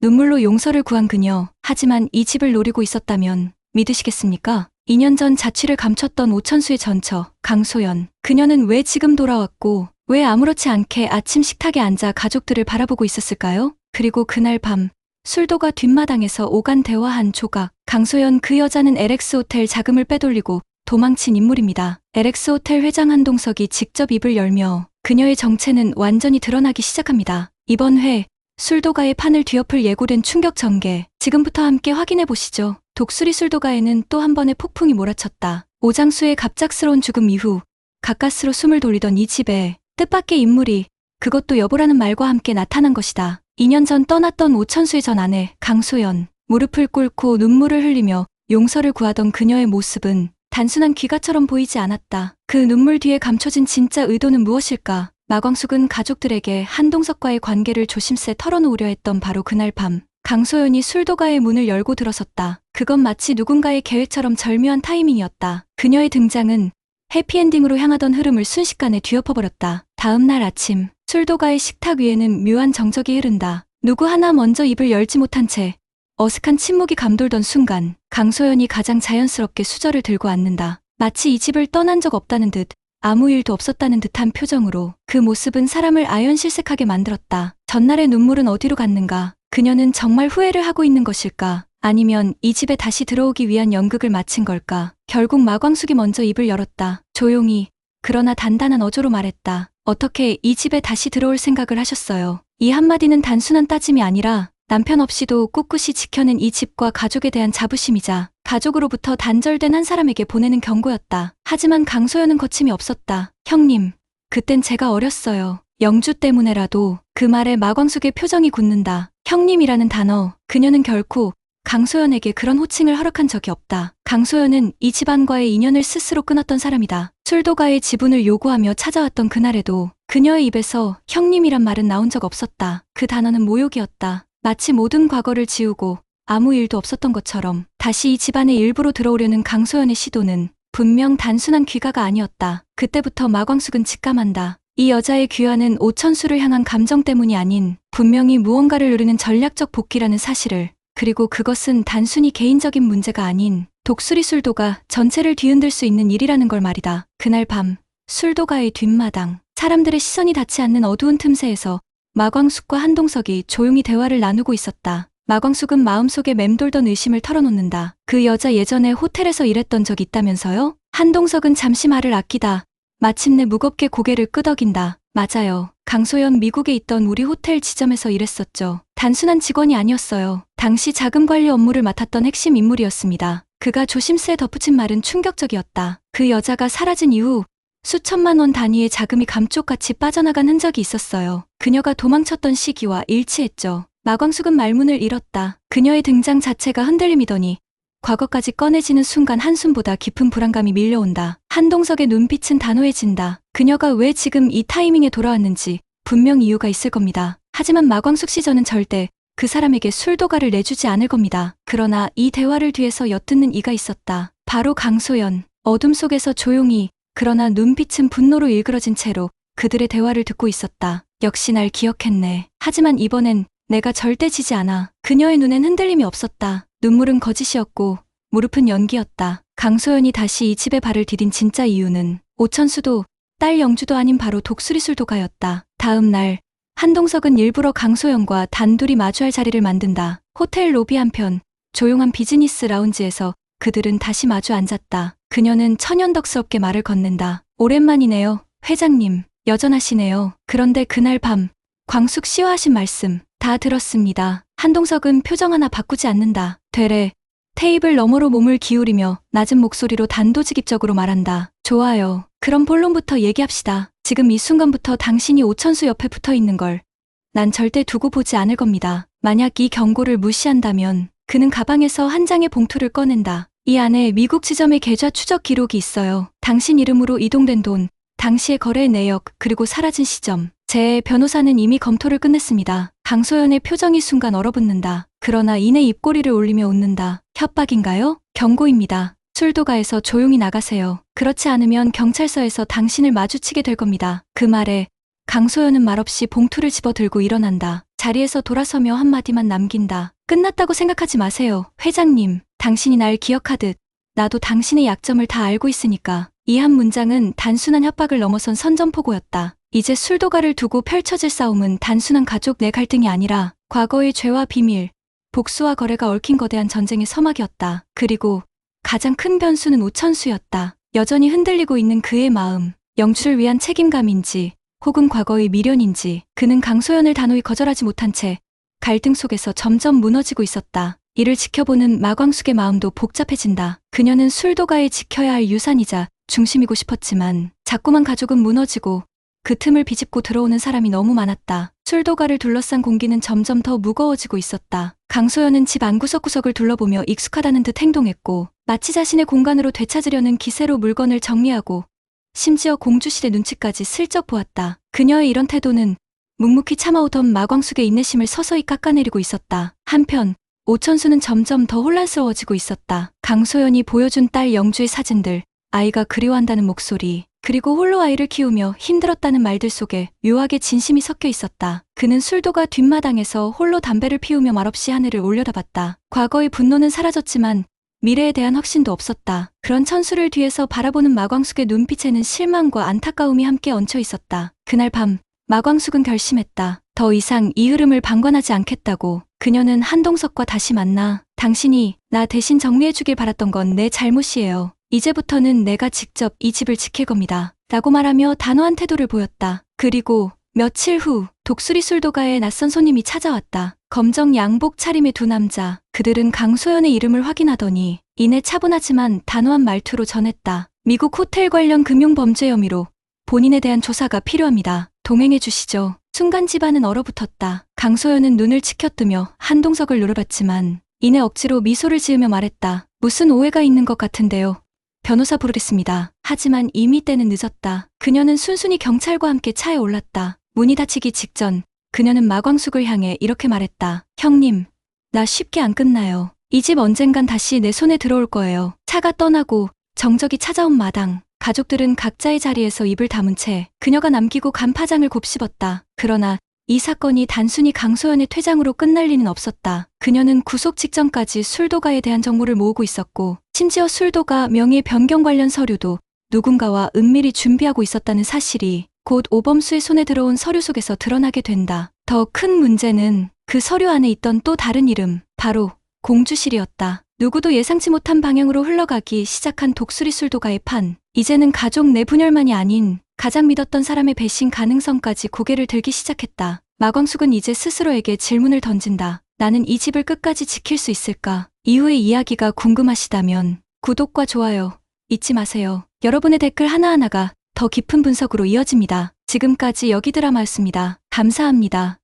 눈물로 용서를 구한 그녀. 하지만 이 집을 노리고 있었다면 믿으시겠습니까? 2년 전 자취를 감췄던 오천수의 전처, 강소연. 그녀는 왜 지금 돌아왔고 왜 아무렇지 않게 아침 식탁에 앉아 가족들을 바라보고 있었을까요? 그리고 그날 밤 술도가 뒷마당에서 오간 대화한 조각. 강소연, 그 여자는 LX 호텔 자금을 빼돌리고 도망친 인물입니다. LX 호텔 회장 한동석이 직접 입을 열며 그녀의 정체는 완전히 드러나기 시작합니다. 이번 회 술도가의 판을 뒤엎을 예고된 충격 전개. 지금부터 함께 확인해 보시죠. 독수리 술도가에는 또 한 번의 폭풍이 몰아쳤다. 오장수의 갑작스러운 죽음 이후 가까스로 숨을 돌리던 이 집에 뜻밖의 인물이, 그것도 여보라는 말과 함께 나타난 것이다. 2년 전 떠났던 오천수의 전 아내 강소연. 무릎을 꿇고 눈물을 흘리며 용서를 구하던 그녀의 모습은 단순한 귀가처럼 보이지 않았다. 그 눈물 뒤에 감춰진 진짜 의도는 무엇일까? 마광숙은 가족들에게 한동석과의 관계를 조심스레 털어놓으려 했던 바로 그날 밤, 강소연이 술도가의 문을 열고 들어섰다. 그건 마치 누군가의 계획처럼 절묘한 타이밍이었다. 그녀의 등장은 해피엔딩으로 향하던 흐름을 순식간에 뒤엎어버렸다. 다음 날 아침, 술도가의 식탁 위에는 묘한 정적이 흐른다. 누구 하나 먼저 입을 열지 못한 채 어색한 침묵이 감돌던 순간, 강소연이 가장 자연스럽게 수저를 들고 앉는다. 마치 이 집을 떠난 적 없다는 듯, 아무 일도 없었다는 듯한 표정으로. 그 모습은 사람을 아연실색하게 만들었다. 전날의 눈물은 어디로 갔는가? 그녀는 정말 후회를 하고 있는 것일까? 아니면 이 집에 다시 들어오기 위한 연극을 마친 걸까? 결국 마광숙이 먼저 입을 열었다. 조용히, 그러나 단단한 어조로 말했다. 어떻게 이 집에 다시 들어올 생각을 하셨어요? 이 한마디는 단순한 따짐이 아니라 남편 없이도 꿋꿋이 지켜낸 이 집과 가족에 대한 자부심이자 가족으로부터 단절된 한 사람에게 보내는 경고였다. 하지만 강소연은 거침이 없었다. 형님, 그땐 제가 어렸어요. 영주 때문에라도. 그 말에 마광숙의 표정이 굳는다. 형님이라는 단어, 그녀는 결코 강소연에게 그런 호칭을 허락한 적이 없다. 강소연은 이 집안과의 인연을 스스로 끊었던 사람이다. 술도가의 지분을 요구하며 찾아왔던 그날에도 그녀의 입에서 형님이란 말은 나온 적 없었다. 그 단어는 모욕이었다. 마치 모든 과거를 지우고 아무 일도 없었던 것처럼 다시 이 집안의 일부로 들어오려는 강소연의 시도는 분명 단순한 귀가가 아니었다. 그때부터 마광숙은 직감한다. 이 여자의 귀환은 오천수를 향한 감정 때문이 아닌 분명히 무언가를 누리는 전략적 복귀라는 사실을, 그리고 그것은 단순히 개인적인 문제가 아닌 독수리 술도가 전체를 뒤흔들 수 있는 일이라는 걸 말이다. 그날 밤, 술도가의 뒷마당, 사람들의 시선이 닿지 않는 어두운 틈새에서 마광숙과 한동석이 조용히 대화를 나누고 있었다. 마광숙은 마음속에 맴돌던 의심을 털어놓는다. 그 여자 예전에 호텔에서 일했던 적 있다면서요? 한동석은 잠시 말을 아끼다 마침내 무겁게 고개를 끄덕인다. 맞아요. 강소연, 미국에 있던 우리 호텔 지점에서 일했었죠. 단순한 직원이 아니었어요. 당시 자금 관리 업무를 맡았던 핵심 인물이었습니다. 그가 조심스레 덧붙인 말은 충격적이었다. 그 여자가 사라진 이후 수천만 원 단위의 자금이 감쪽같이 빠져나간 흔적이 있었어요. 그녀가 도망쳤던 시기와 일치했죠. 마광숙은 말문을 잃었다. 그녀의 등장 자체가 흔들림이더니 과거까지 꺼내지는 순간 한숨보다 깊은 불안감이 밀려온다. 한동석의 눈빛은 단호해진다. 그녀가 왜 지금 이 타이밍에 돌아왔는지 분명 이유가 있을 겁니다. 하지만 마광숙 씨, 저는 절대 그 사람에게 술도가를 내주지 않을 겁니다. 그러나 이 대화를 뒤에서 엿듣는 이가 있었다. 바로 강소연. 어둠 속에서 조용히, 그러나 눈빛은 분노로 일그러진 채로 그들의 대화를 듣고 있었다. 역시 날 기억했네. 하지만 이번엔 내가 절대 지지 않아. 그녀의 눈엔 흔들림이 없었다. 눈물은 거짓이었고 무릎은 연기였다. 강소연이 다시 이 집에 발을 디딘 진짜 이유는 오천수도 딸 영주도 아닌 바로 독수리 술도가였다. 다음 날, 한동석은 일부러 강소연과 단둘이 마주할 자리를 만든다. 호텔 로비 한편 조용한 비즈니스 라운지에서 그들은 다시 마주 앉았다. 그녀는 천연덕스럽게 말을 건넨다. 오랜만이네요, 회장님. 여전하시네요. 그런데 그날 밤, 광숙 씨와 하신 말씀 다 들었습니다. 한동석은 표정 하나 바꾸지 않는다. 되레 테이블 너머로 몸을 기울이며 낮은 목소리로 단도직입적으로 말한다. 좋아요. 그럼 본론부터 얘기합시다. 지금 이 순간부터 당신이 오천수 옆에 붙어 있는 걸 난 절대 두고 보지 않을 겁니다. 만약 이 경고를 무시한다면 그는 가방에서 한 장의 봉투를 꺼낸다. 이 안에 미국 지점의 계좌 추적 기록이 있어요. 당신 이름으로 이동된 돈, 당시의 거래 내역, 그리고 사라진 시점. 제 변호사는 이미 검토를 끝냈습니다. 강소연의 표정이 순간 얼어붙는다. 그러나 이내 입꼬리를 올리며 웃는다. 협박인가요? 경고입니다. 술도가에서 조용히 나가세요. 그렇지 않으면 경찰서에서 당신을 마주치게 될 겁니다. 그 말에 강소연은 말없이 봉투를 집어들고 일어난다. 자리에서 돌아서며 한마디만 남긴다. 끝났다고 생각하지 마세요. 회장님, 당신이 날 기억하듯 나도 당신의 약점을 다 알고 있으니까. 이 한 문장은 단순한 협박을 넘어선 선전포고였다. 이제 술도가를 두고 펼쳐질 싸움은 단순한 가족 내 갈등이 아니라 과거의 죄와 비밀, 복수와 거래가 얽힌 거대한 전쟁의 서막이었다. 그리고 가장 큰 변수는 오천수였다. 여전히 흔들리고 있는 그의 마음, 영주를 위한 책임감인지 혹은 과거의 미련인지 그는 강소연을 단호히 거절하지 못한 채 갈등 속에서 점점 무너지고 있었다. 이를 지켜보는 마광숙의 마음도 복잡해진다. 그녀는 술도가에 지켜야 할 유산이자 중심이고 싶었지만 자꾸만 가족은 무너지고 그 틈을 비집고 들어오는 사람이 너무 많았다. 술도가를 둘러싼 공기는 점점 더 무거워지고 있었다. 강소연은 집 안 구석구석을 둘러보며 익숙하다는 듯 행동했고 마치 자신의 공간으로 되찾으려는 기세로 물건을 정리하고 심지어 공주실의 눈치까지 슬쩍 보았다. 그녀의 이런 태도는 묵묵히 참아오던 마광숙의 인내심을 서서히 깎아내리고 있었다. 한편 오천수는 점점 더 혼란스러워지고 있었다. 강소연이 보여준 딸 영주의 사진들, 아이가 그리워한다는 목소리, 그리고 홀로 아이를 키우며 힘들었다는 말들 속에 묘하게 진심이 섞여 있었다. 그는 술도가 뒷마당에서 홀로 담배를 피우며 말없이 하늘을 올려다봤다. 과거의 분노는 사라졌지만 미래에 대한 확신도 없었다. 그런 천수를 뒤에서 바라보는 마광숙의 눈빛에는 실망과 안타까움이 함께 얹혀 있었다. 그날 밤 마광숙은 결심했다. 더 이상 이 흐름을 방관하지 않겠다고. 그녀는 한동석과 다시 만나 당신이 나 대신 정리해주길 바랐던 건 내 잘못이에요. 이제부터는 내가 직접 이 집을 지킬 겁니다. 라고 말하며 단호한 태도를 보였다. 그리고 며칠 후 독수리 술도가에 낯선 손님이 찾아왔다. 검정 양복 차림의 두 남자. 그들은 강소연의 이름을 확인하더니 이내 차분하지만 단호한 말투로 전했다. 미국 호텔 관련 금융범죄 혐의로 본인에 대한 조사가 필요합니다. 동행해 주시죠. 순간 집안은 얼어붙었다. 강소연은 눈을 치켜뜨며 한동석을 노려봤지만 이내 억지로 미소를 지으며 말했다. 무슨 오해가 있는 것 같은데요. 변호사 부르겠습니다. 하지만 이미 때는 늦었다. 그녀는 순순히 경찰과 함께 차에 올랐다. 문이 닫히기 직전 그녀는 마광숙을 향해 이렇게 말했다. 형님, 나 쉽게 안 끝나요. 이 집 언젠간 다시 내 손에 들어올 거예요. 차가 떠나고 정적이 찾아온 마당. 가족들은 각자의 자리에서 입을 다문 채 그녀가 남기고 간 파장을 곱씹었다. 그러나 이 사건이 단순히 강소연의 퇴장으로 끝날 리는 없었다. 그녀는 구속 직전까지 술도가에 대한 정보를 모으고 있었고 심지어 술도가 명예 변경 관련 서류도 누군가와 은밀히 준비하고 있었다는 사실이 곧 오범수의 손에 들어온 서류 속에서 드러나게 된다. 더 큰 문제는 그 서류 안에 있던 또 다른 이름, 바로 공주실이었다. 누구도 예상치 못한 방향으로 흘러가기 시작한 독수리 술도가의 판. 이제는 가족 내 분열만이 아닌 가장 믿었던 사람의 배신 가능성까지 고개를 들기 시작했다. 마광숙은 이제 스스로에게 질문을 던진다. 나는 이 집을 끝까지 지킬 수 있을까? 이후의 이야기가 궁금하시다면 구독과 좋아요 잊지 마세요. 여러분의 댓글 하나하나가 더 깊은 분석으로 이어집니다. 지금까지 여기드라마였습니다. 감사합니다.